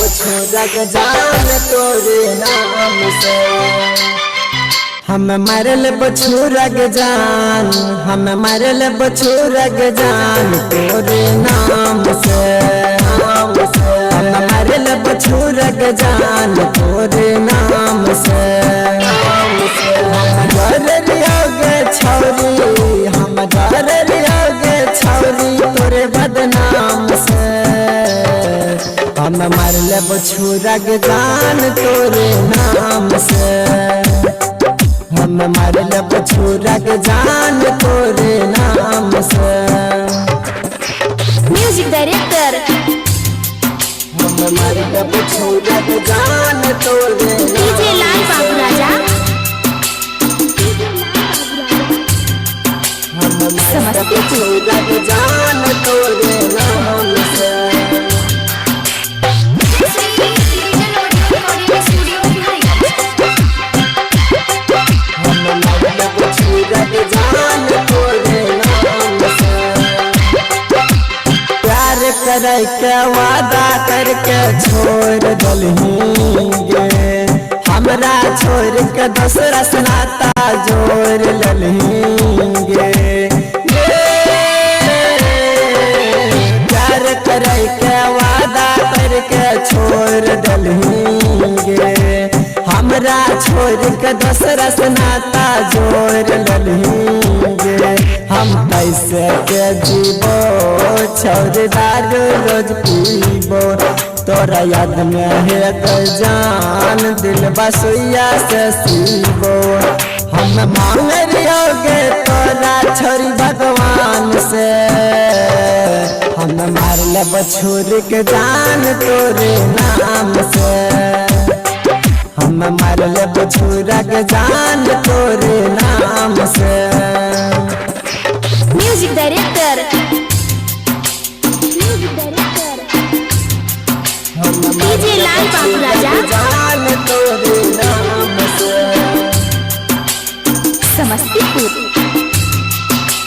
छोरा के जान तोरे नाम से। हम मरल बछोरा के जान, हम मरल बछोरा के जान तोरे नाम से। हम मरल बछोरा के जान तोरे नाम से। हम डर गे छौरी, हम डर गे छौरी तोरे बदनाम से। हम मरल बछोरा के जान तोरे नाम से। हम मरल बछोरा के जान तोरे नाम से। म्यूजिक डायरेक्टर हम मरल बछोरा के जान तोरे डीजे लाल बाबू राजा। हम मरल बछोरा के जान तोरे नाम से। करे के वादा करके छोड़ दलहींगे, हमरा छोड़ के दूसरा से नाता जोड़ ललहींगे। प्यार करे के वादा करके छोड़ दलहींगे, हमरा छोड़ के दूसरा से नाता जोड़ ललहींगे। हम कैसे के जीवो छोड़ दारू रोज पीबो, तोरा याद में है तो जान दिल बसुइया से सीबो। हम मांग रहोगे तोरा छोरी भगवान से। हम मारल बछोर के जान तोरे नाम से। हम मारल बछोरा के जान तोरे नाम से। म्यूजिक डायरेक्टर डीजे लाल बाबू राजा। जान तोरे नाम से। समस्तीपुर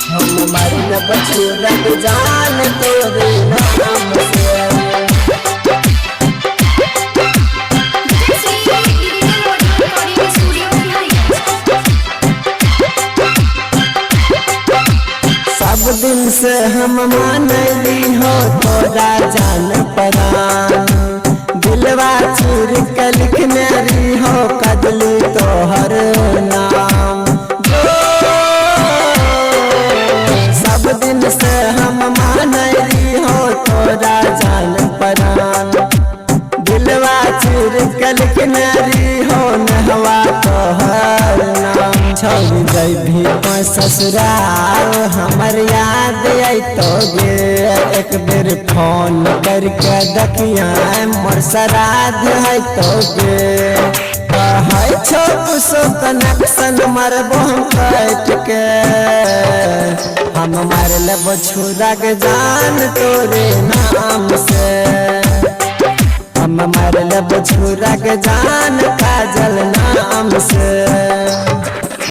हम मरल बछोरा के जान तोरे नाम से। सब दिन से हम मानली हो तोरा जान परान, दिलवा चूर के लिखने रही हो कदली तोहर नाम। सब दिन से हम मानली हो तोरा जान परान, दिलवा चूर के लिखने रही हो नहवा तोहर नाम। छोड़ जैभी ससुराल हमर याद अतोगे, एक बेर फोन करके देखिया मोर श्राद्ध हतोगे। कहै छो कुछो कनेक्शन मरबो हम काट के। हम मारल बछोरा के जान तोरे नाम से। हम मारल बछोरा के जान काजल नाम से।